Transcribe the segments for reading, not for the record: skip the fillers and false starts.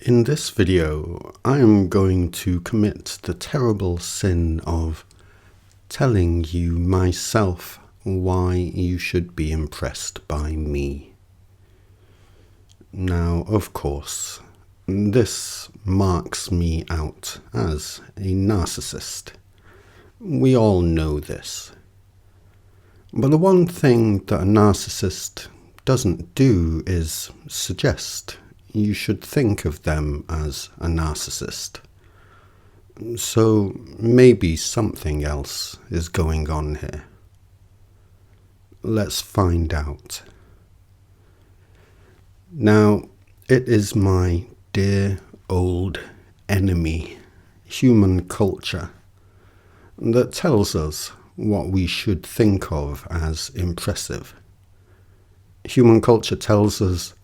In this video, I am going to commit the terrible sin of telling you myself why you should be impressed by me. Now, of course, this marks me out as a narcissist. We all know this. But the one thing that a narcissist doesn't do is suggest you should think of them as a narcissist. So maybe something else is going on here. Let's find out. Now, it is my dear old enemy, human culture, that tells us what we should think of as impressive. Human culture tells us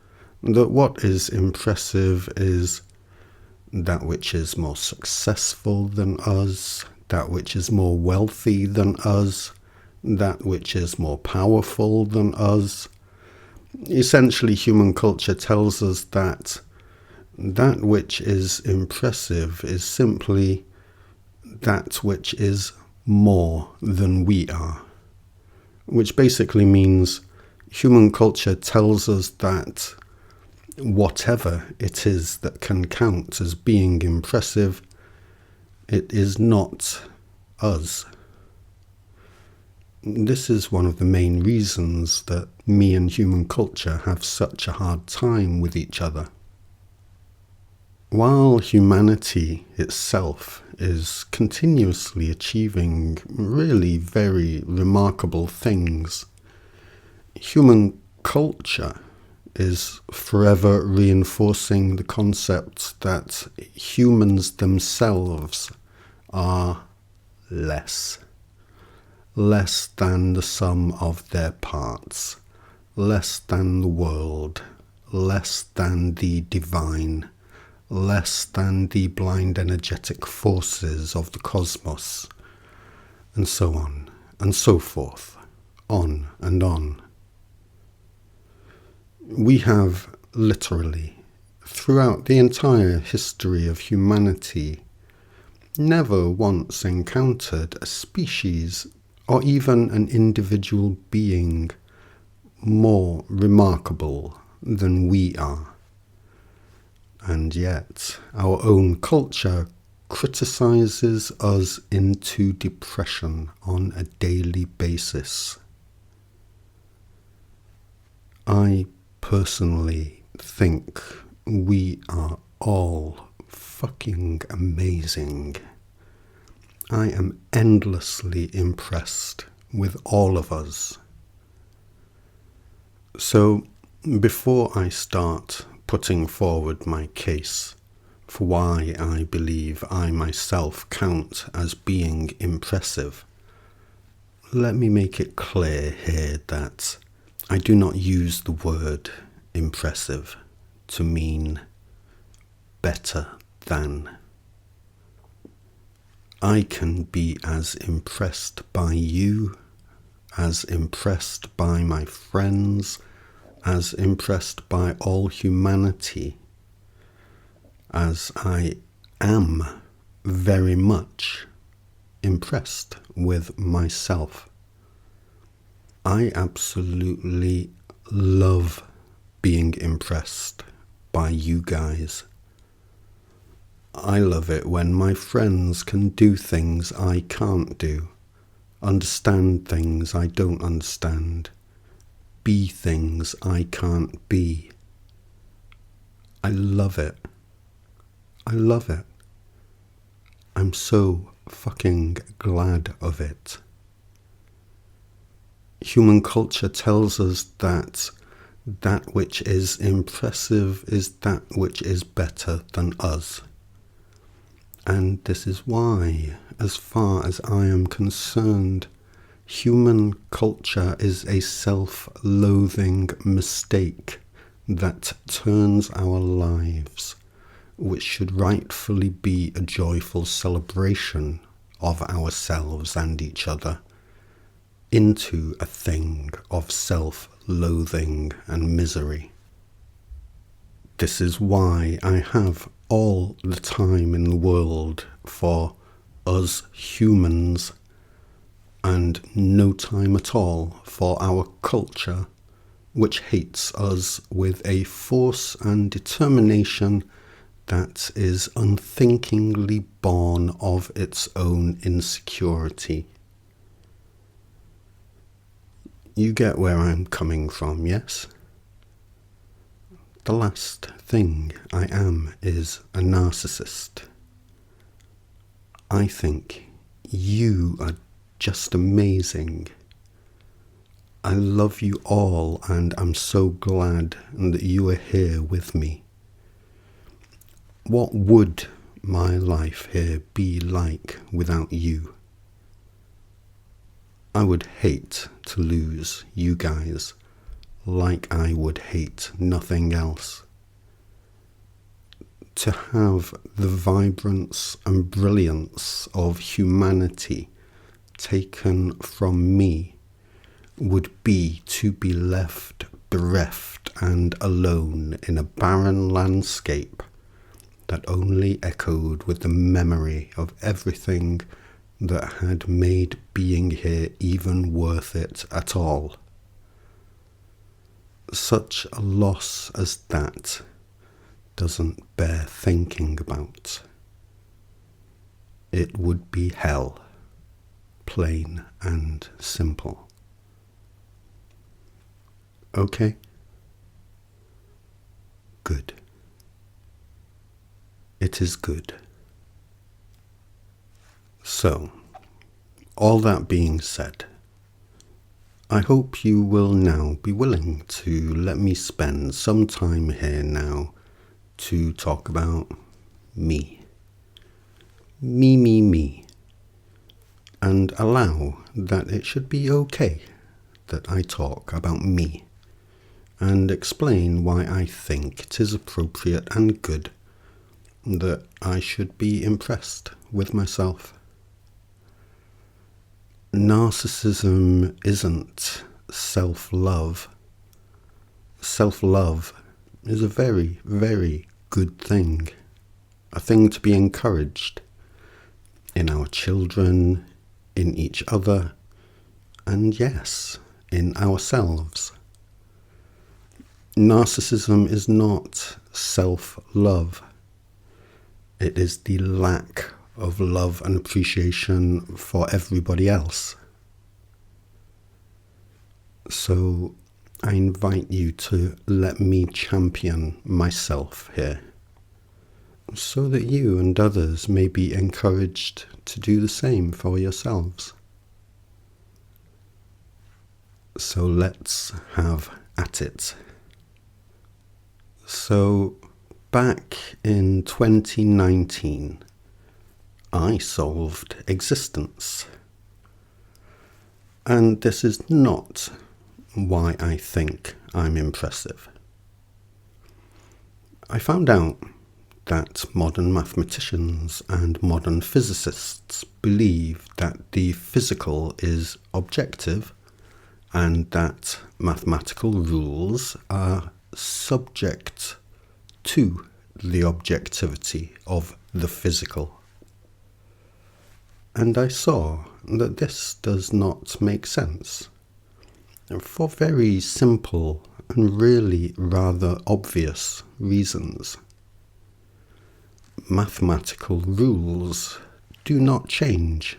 that what is impressive is that which is more successful than us, that which is more wealthy than us, that which is more powerful than us. Essentially, human culture tells us that that which is impressive is simply that which is more than we are, which basically means human culture tells us that whatever it is that can count as being impressive, it is not us. This is one of the main reasons that me and human culture have such a hard time with each other. While humanity itself is continuously achieving really very remarkable things, human culture is forever reinforcing the concept that humans themselves are less than the sum of their parts, less than the world, less than the divine, less than the blind energetic forces of the cosmos, and so on and so forth, on and on. We have literally, throughout the entire history of humanity, never once encountered a species or even an individual being more remarkable than we are. And yet, our own culture criticizes us into depression on a daily basis. I personally think we are all fucking amazing. I am endlessly impressed with all of us. So, before I start putting forward my case for why I believe I myself count as being impressive, let me make it clear here that I do not use the word impressive to mean better than. I can be as impressed by you, as impressed by my friends, as impressed by all humanity, as I am very much impressed with myself. I absolutely love being impressed by you guys. I love it when my friends can do things I can't do, understand things I don't understand, be things I can't be. I love it. I love it. I'm so fucking glad of it. Human culture tells us that that which is impressive is that which is better than us. And this is why, as far as I am concerned, human culture is a self-loathing mistake that turns our lives, which should rightfully be a joyful celebration of ourselves and each other, into a thing of self-loathing and misery. This is why I have all the time in the world for us humans and no time at all for our culture, which hates us with a force and determination that is unthinkingly born of its own insecurity. You get where I'm coming from, yes? The last thing I am is a narcissist. I think you are just amazing. I love you all, and I'm so glad that you are here with me. What would my life here be like without you? I would hate to lose you guys, like I would hate nothing else. To have the vibrance and brilliance of humanity taken from me would be to be left bereft and alone in a barren landscape that only echoed with the memory of everything that had made being here even worth it at all. Such a loss as that doesn't bear thinking about. It would be hell, plain and simple. Okay? Good. It is good. So, all that being said, I hope you will now be willing to let me spend some time here now to talk about me. Me. And allow that it should be okay that I talk about me and explain why I think it is appropriate and good that I should be impressed with myself. Narcissism isn't self-love. Self-love is a very, very good thing. A thing to be encouraged in our children, in each other, and yes, in ourselves. Narcissism is not self-love. It is the lack of love and appreciation for everybody else. So I invite you to let me champion myself here, so that you and others may be encouraged to do the same for yourselves. So let's have at it. So back in 2019, I solved existence. And this is not why I think I'm impressive. I found out that modern mathematicians and modern physicists believe that the physical is objective and that mathematical rules are subject to the objectivity of the physical. And I saw that this does not make sense, for very simple and really rather obvious reasons. Mathematical rules do not change,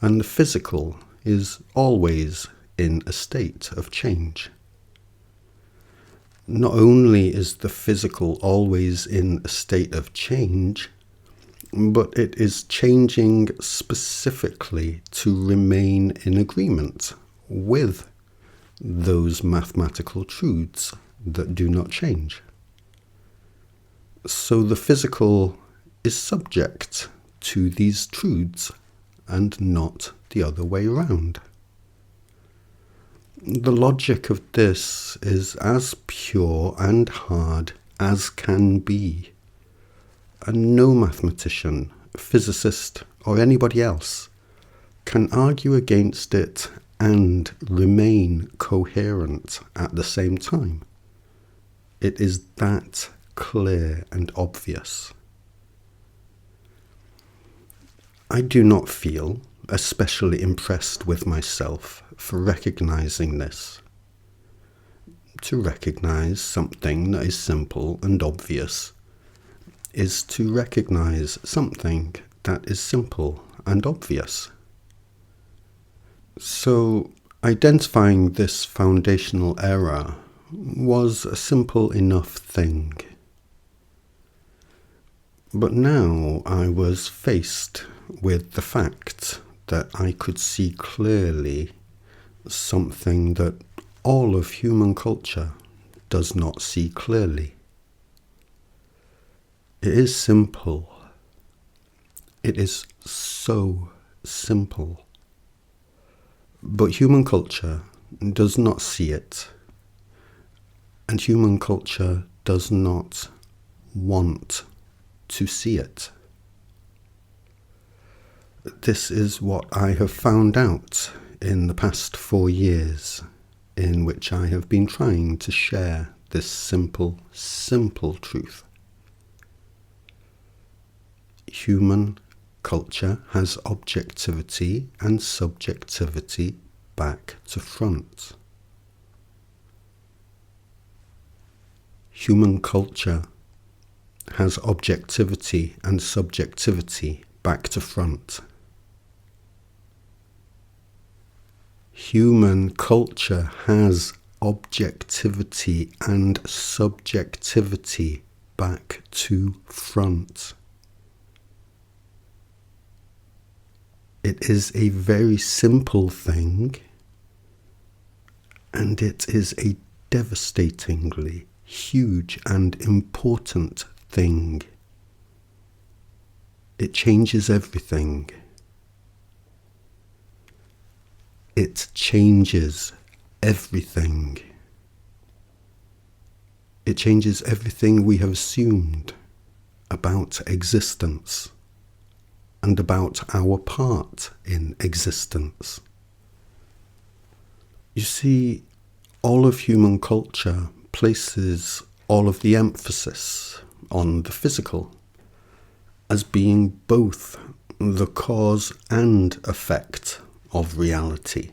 and the physical is always in a state of change. Not only is the physical always in a state of change, but it is changing specifically to remain in agreement with those mathematical truths that do not change. So the physical is subject to these truths and not the other way around. The logic of this is as pure and hard as can be, and no mathematician, physicist, or anybody else can argue against it and remain coherent at the same time. It is that clear and obvious. I do not feel especially impressed with myself for recognizing this. To recognize something that is simple and obvious is to recognize something that is simple and obvious. So, identifying this foundational error was a simple enough thing. But now I was faced with the fact that I could see clearly something that all of human culture does not see clearly. It is simple. It is so simple. But human culture does not see it. And human culture does not want to see it. This is what I have found out in the past 4 years, in which I have been trying to share this simple truth. Human culture has objectivity and subjectivity back to front. Human culture has objectivity and subjectivity back to front. Human culture has objectivity and subjectivity back to front. It is a very simple thing, and it is a devastatingly huge and important thing. It changes everything. It changes everything. It changes everything we have assumed about existence and about our part in existence. You see, all of human culture places all of the emphasis on the physical as being both the cause and effect of reality.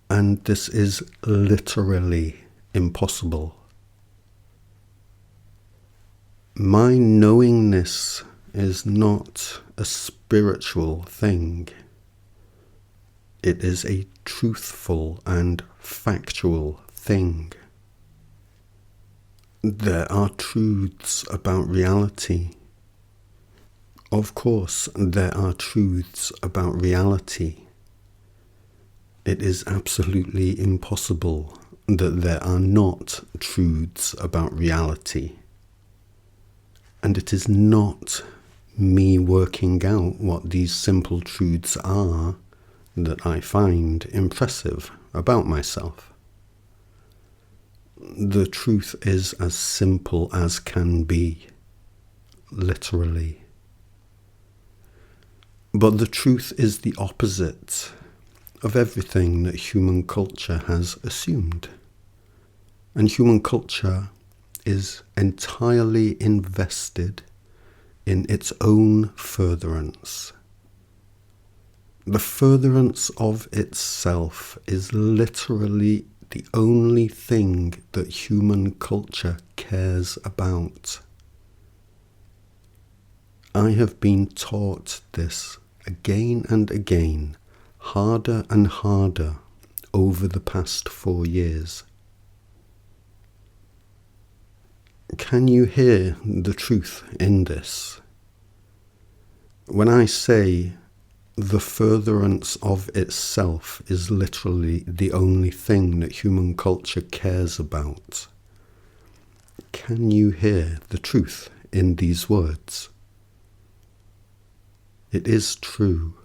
And this is literally impossible. My knowingness is not a spiritual thing. It is a truthful and factual thing. There are truths about reality. Of course, there are truths about reality. It is absolutely impossible that there are not truths about reality. And it is not me working out what these simple truths are that I find impressive about myself. The truth is as simple as can be, literally. But the truth is the opposite of everything that human culture has assumed. And human culture is entirely invested in its own furtherance. The furtherance of itself is literally the only thing that human culture cares about. I have been taught this again and again, harder and harder over the past 4 years. Can you hear the truth in this? When I say the furtherance of itself is literally the only thing that human culture cares about, can you hear the truth in these words? It is true.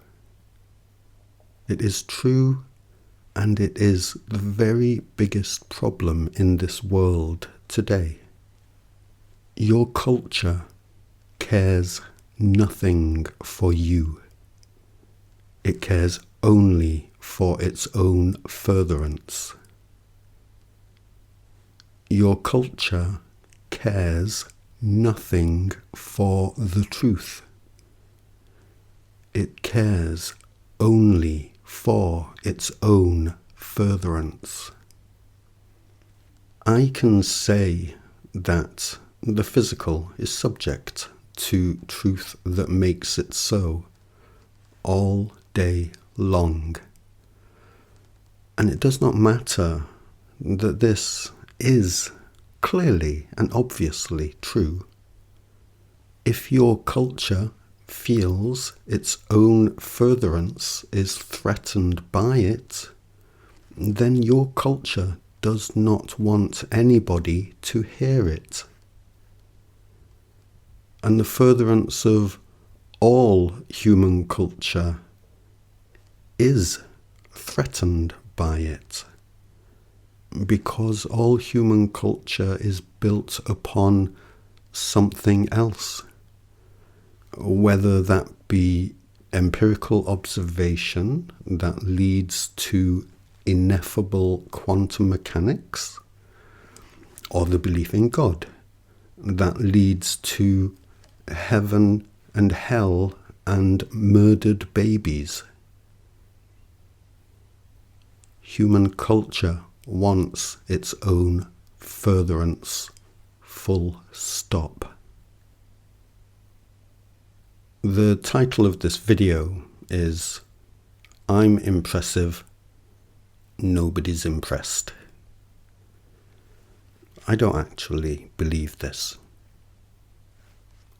It is true, and it is the very biggest problem in this world today. Your culture cares nothing for you. It cares only for its own furtherance. Your culture cares nothing for the truth. It cares only for its own furtherance. I can say that the physical is subject to truth that makes it so all day long. And it does not matter that this is clearly and obviously true. If your culture feels its own furtherance is threatened by it, then your culture does not want anybody to hear it. And the furtherance of all human culture is threatened by it, because all human culture is built upon something else, whether that be empirical observation that leads to ineffable quantum mechanics, or the belief in God that leads to heaven and hell and murdered babies. Human culture wants its own furtherance, full stop. The title of this video is I'm Impressive, Nobody's Impressed. I don't actually believe this.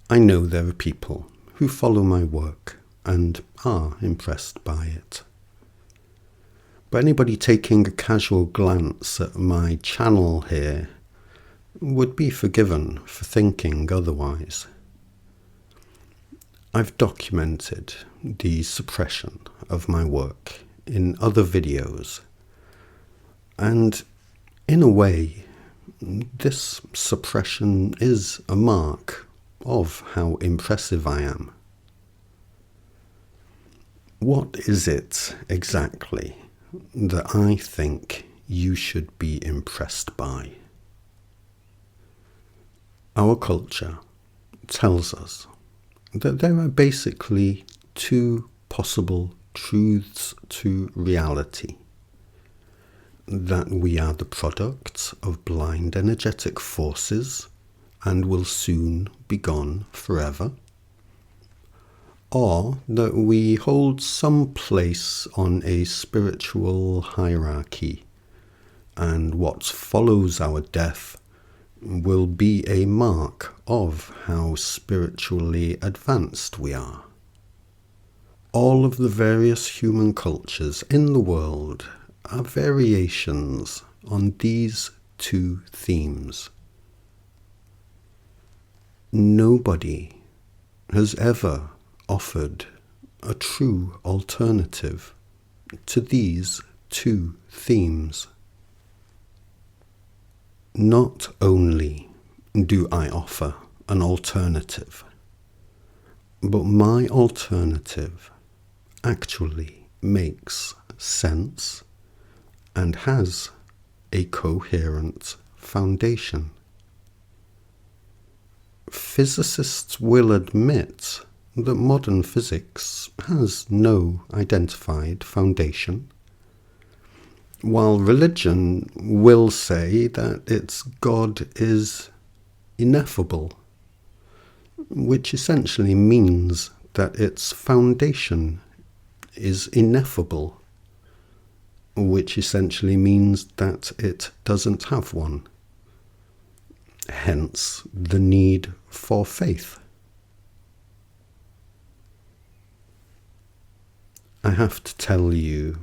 I know there are people who follow my work and are impressed by it. But anybody taking a casual glance at my channel here would be forgiven for thinking otherwise. I've documented the suppression of my work in other videos, and in a way, this suppression is a mark of how impressive I am. What is it exactly that I think you should be impressed by? Our culture tells us that there are basically two possible truths to reality: that we are the products of blind energetic forces and will soon be gone forever, or that we hold some place on a spiritual hierarchy, and what follows our death will be a mark of how spiritually advanced we are. All of the various human cultures in the world are variations on these two themes. Nobody has ever offered a true alternative to these two themes. Not only do I offer an alternative, but my alternative actually makes sense and has a coherent foundation. Physicists will admit that modern physics has no identified foundation, while religion will say that its God is ineffable, which essentially means that its foundation is ineffable, which essentially means that it doesn't have one. Hence the need for faith. I have to tell you,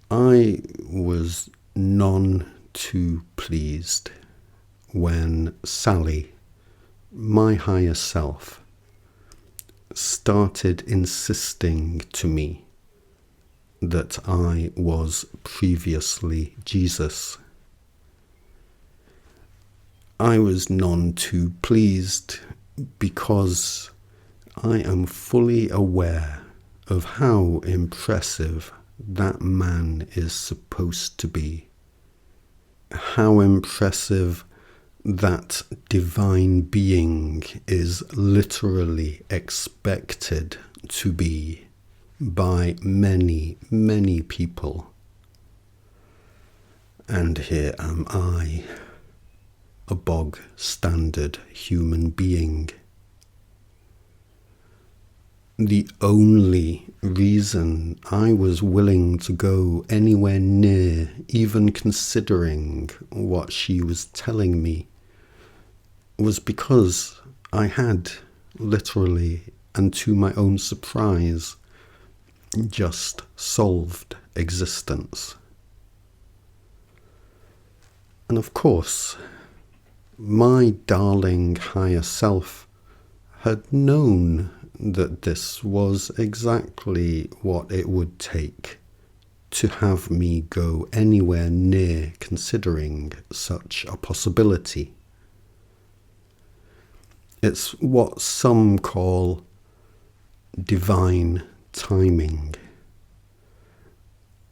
I was none too pleased when Sally, my higher self, started insisting to me that I was previously Jesus. I was none too pleased because I am fully aware of how impressive that man is supposed to be, how impressive that divine being is literally expected to be by many, many people. And here am I, a bog standard human being. The only reason I was willing to go anywhere near even considering what she was telling me was because I had literally, and to my own surprise, just solved existence. And of course, my darling higher self had known that this was exactly what it would take to have me go anywhere near considering such a possibility. It's what some call divine timing.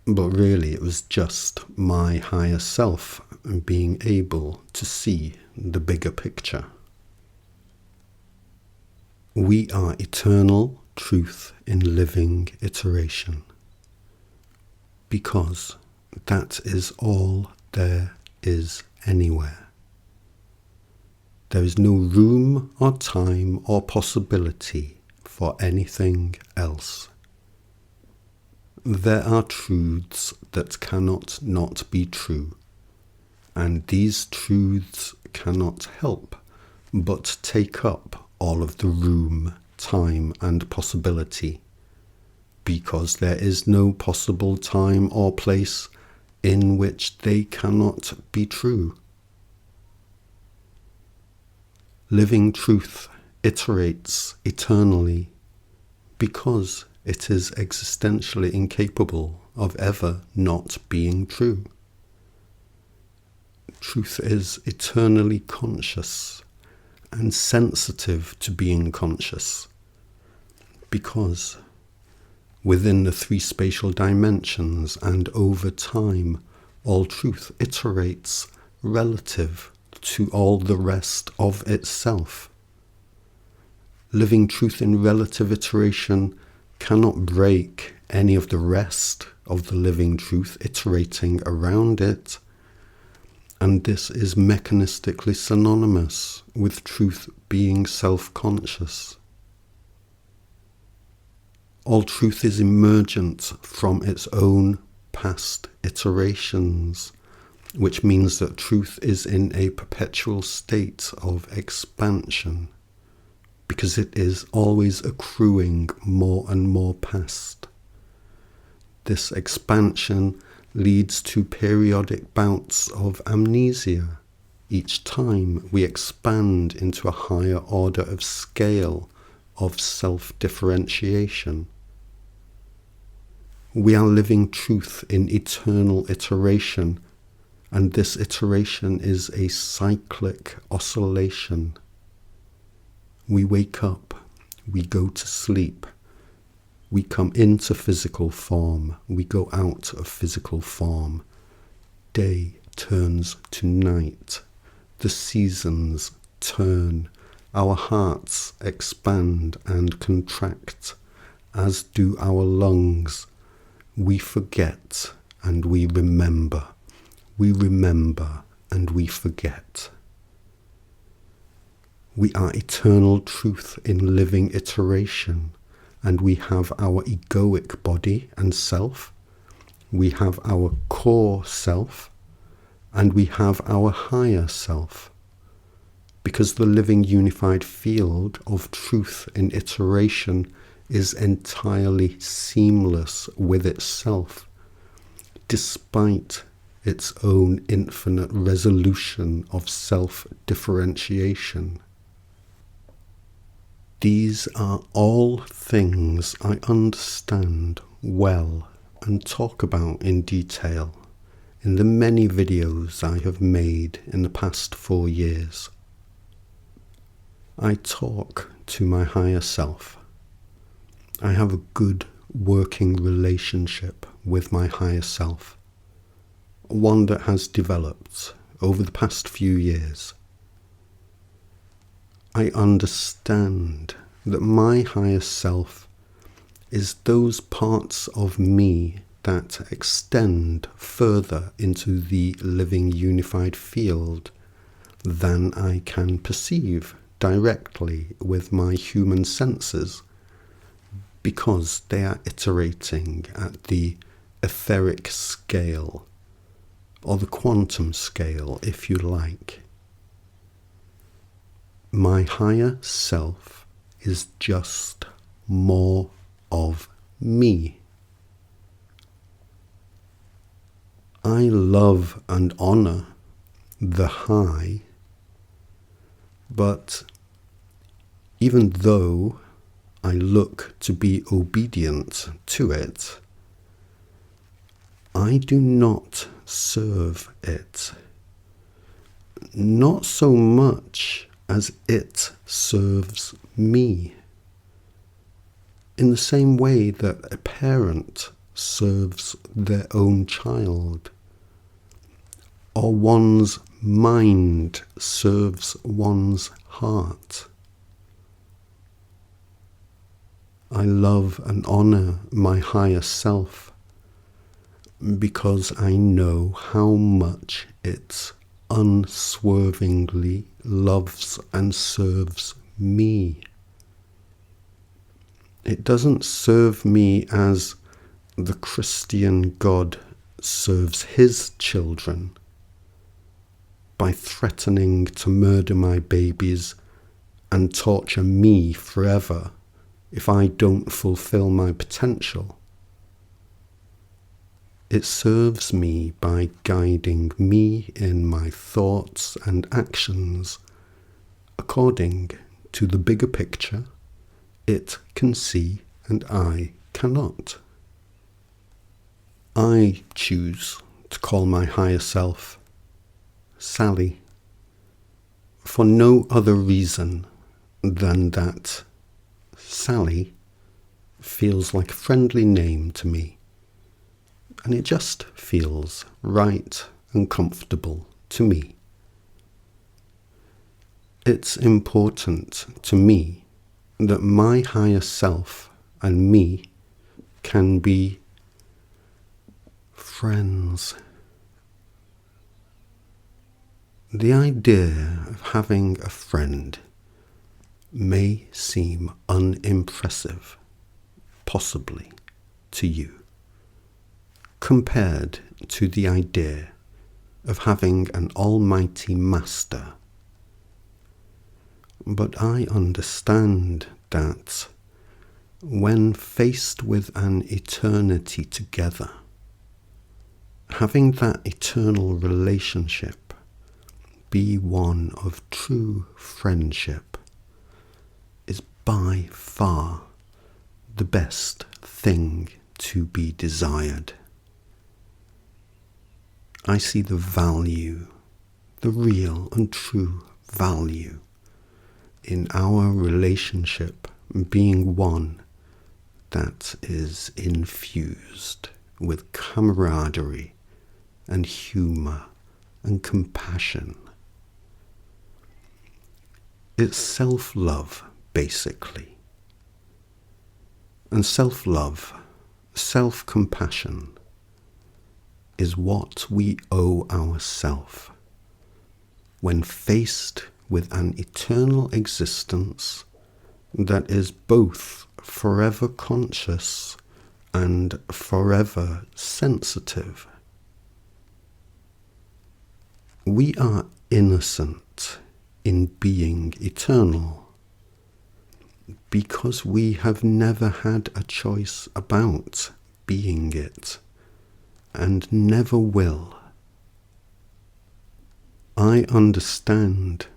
But really it was just my higher self being able to see the bigger picture. We are eternal truth in living iteration, because that is all there is anywhere. There is no room or time or possibility for anything else. There are truths that cannot not be true, and these truths cannot help but take up all of the room, time, and possibility, because there is no possible time or place in which they cannot be true. Living truth iterates eternally because it is existentially incapable of ever not being true. Truth is eternally conscious and sensitive to being conscious, because within the three spatial dimensions and over time, all truth iterates relative to all the rest of itself. Living truth in relative iteration cannot break any of the rest of the living truth iterating around it. And this is mechanistically synonymous with truth being self-conscious. All truth is emergent from its own past iterations, which means that truth is in a perpetual state of expansion, because it is always accruing more and more past. This expansion leads to periodic bouts of amnesia each time we expand into a higher order of scale of self-differentiation. We are living truth in eternal iteration, and this iteration is a cyclic oscillation. We wake up, we go to sleep, we come into physical form, we go out of physical form. Day turns to night, the seasons turn, our hearts expand and contract, as do our lungs. We forget and we remember and we forget. We are eternal truth in living iteration, and we have our egoic body and self, we have our core self, and we have our higher self, because the living unified field of truth in iteration is entirely seamless with itself, despite its own infinite resolution of self-differentiation. These are all things I understand well and talk about in detail in the many videos I have made in the past 4 years. I talk to my higher self. I have a good working relationship with my higher self, one that has developed over the past few years, I understand that my higher self is those parts of me that extend further into the living unified field than I can perceive directly with my human senses, because they are iterating at the etheric scale, or the quantum scale, if you like. My higher self is just more of me. I love and honor the high, but even though I look to be obedient to it, I do not serve it. Not so much as it serves me. In the same way that a parent serves their own child, or one's mind serves one's heart. I love and honor my higher self because I know how much it unswervingly loves and serves me. It doesn't serve me as the Christian God serves his children, by threatening to murder my babies and torture me forever if I don't fulfill my potential. It serves me by guiding me in my thoughts and actions according to the bigger picture it can see and I cannot. I choose to call my higher self Sally, for no other reason than that Sally feels like a friendly name to me, and it just feels right and comfortable to me. It's important to me that my higher self and me can be friends. The idea of having a friend may seem unimpressive, possibly, to you, compared to the idea of having an almighty master. But I understand that when faced with an eternity together, having that eternal relationship be one of true friendship is by far the best thing to be desired. I see the value, the real and true value, in our relationship being one that is infused with camaraderie and humour and compassion. It's self-love, basically. And self-love, self-compassion, is what we owe ourselves when faced with an eternal existence that is both forever conscious and forever sensitive. We are innocent in being eternal because we have never had a choice about being it and never will. I understand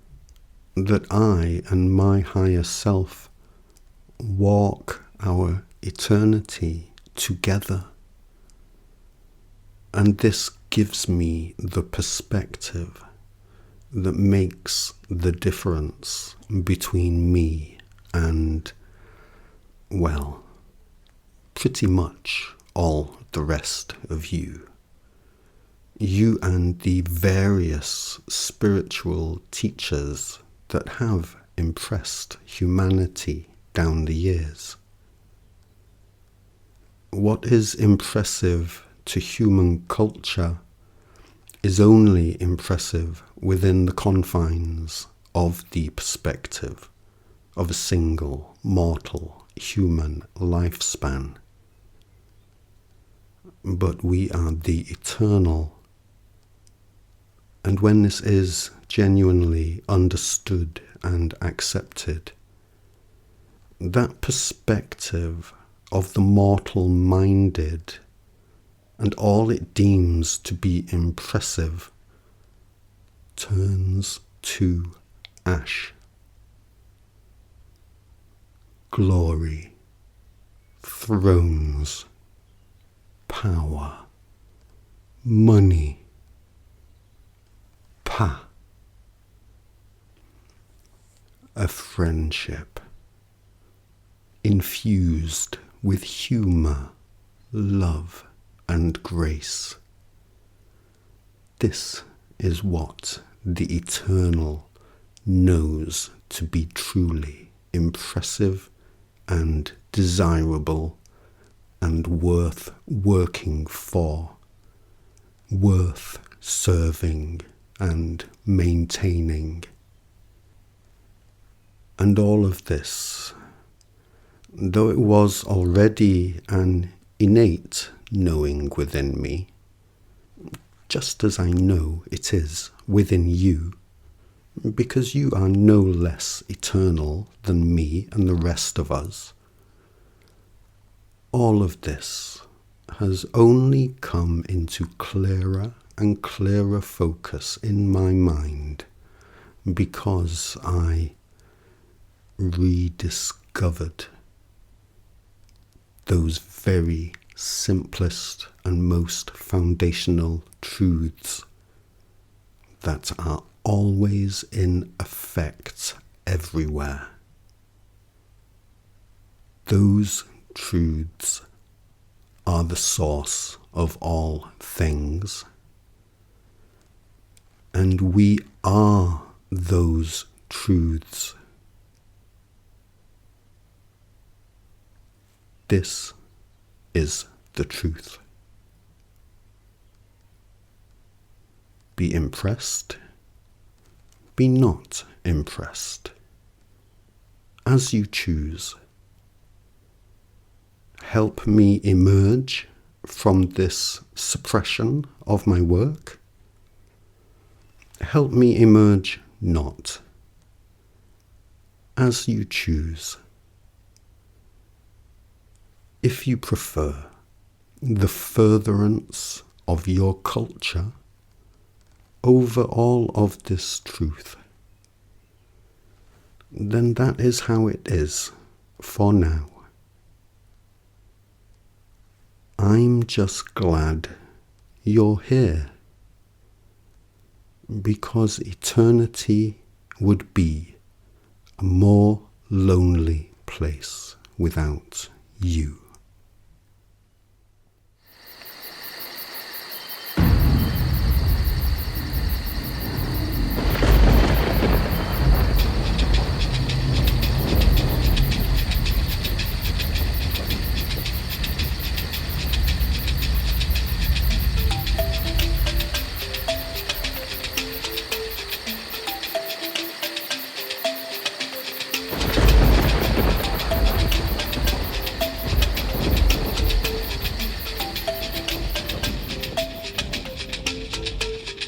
that I and my higher self walk our eternity together, and this gives me the perspective that makes the difference between me and, well, pretty much all the rest of you. You and the various spiritual teachers that have impressed humanity down the years. What is impressive to human culture is only impressive within the confines of the perspective of a single mortal human lifespan. But we are the eternal, and when this is genuinely understood and accepted, that perspective of the mortal-minded and all it deems to be impressive turns to ash. Glory, thrones, power, money, a friendship infused with humour, love, and grace. This is what the eternal knows to be truly impressive and desirable and worth working for, worth serving and maintaining. And all of this, though it was already an innate knowing within me, just as I know it is within you, because you are no less eternal than me and the rest of us, all of this has only come into clearer and clearer focus in my mind because I rediscovered those very simplest and most foundational truths that are always in effect everywhere. Those truths are the source of all things, and we are those truths. This is the truth. Be impressed, be not impressed, as you choose. Help me emerge from this suppression of my work. Help me emerge not, as you choose. If you prefer the furtherance of your culture over all of this truth, then that is how it is for now. I'm just glad you're here, because eternity would be a more lonely place without you.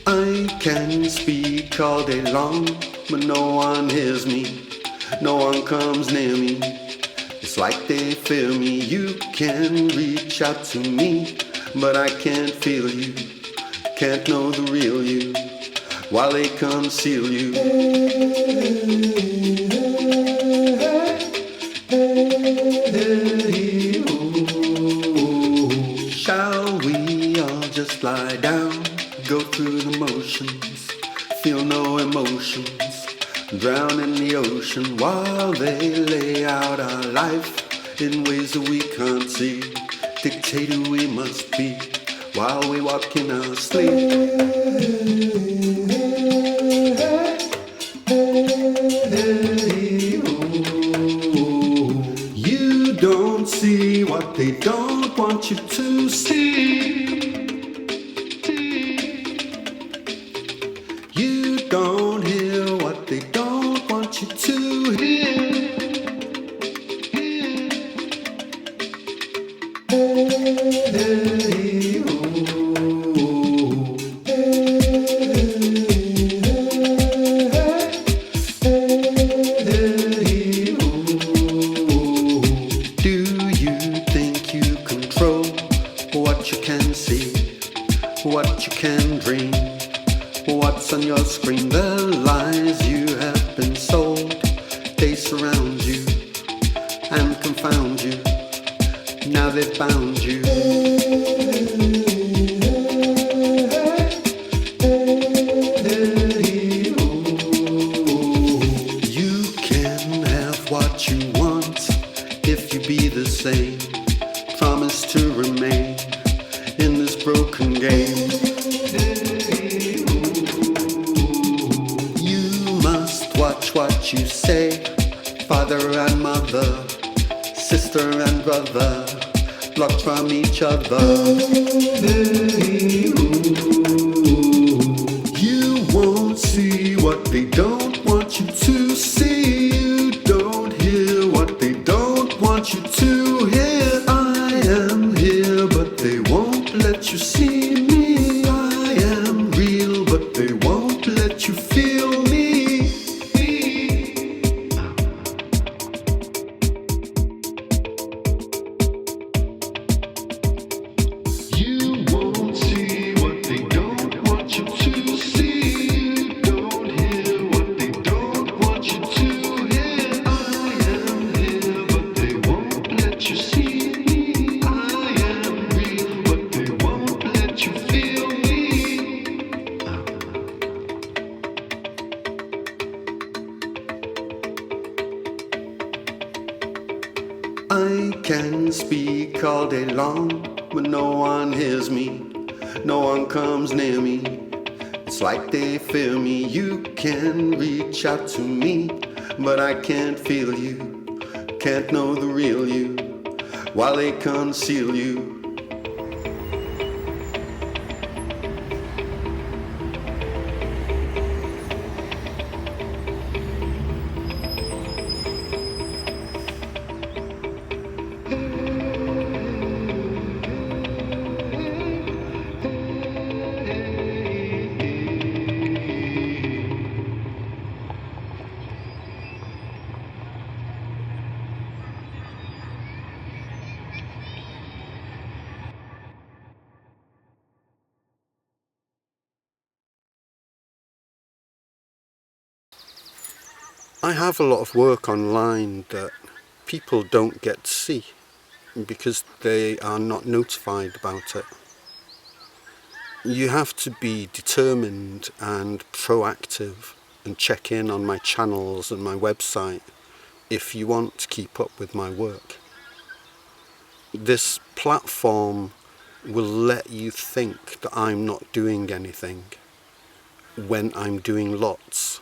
I can speak all day long, but no one hears me, no one comes near me. It's like they fear me. You can reach out to me, but I can't feel you, can't know the real you, while they conceal you. Shall we all just lie down, go through the motions, feel no emotions, drown in the ocean while they lay out our life in ways that we can't see, dictate who we must be while we walk in our sleep. won't see what they don't want you to see. You don't hear what they don't want you to hear. Hey, what you can see, what you can dream, what's on your screen, the lies you have been sold. They surround you and confound you. Now they've bound you. You can have what you want if you be the same. Promise to remain in this broken game. You must watch what you say. Father and mother, sister and brother, blocked from each other. You won't see what they don't want you to see. You don't hear what they don't want you to hear. I am here, but they won't let you see me. I am real, but they won't let you feel me. You won't see what they don't want you to see. You don't hear what they don't want you to hear. I am here, but they won't let you see me. I am real, but they won't let you feel me. I can speak all day long, but no one hears me. No one comes near me. It's like they fear me. You can reach out to me, but I can't feel you. Can't know the real you while they conceal you. I have a lot of work online that people don't get to see because they are not notified about it. You have to be determined and proactive and check in on my channels and my website if you want to keep up with my work. This platform will let you think that I'm not doing anything when I'm doing lots.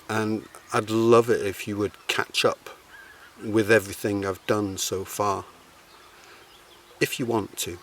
And I'd love it if you would catch up with everything I've done so far, if you want to.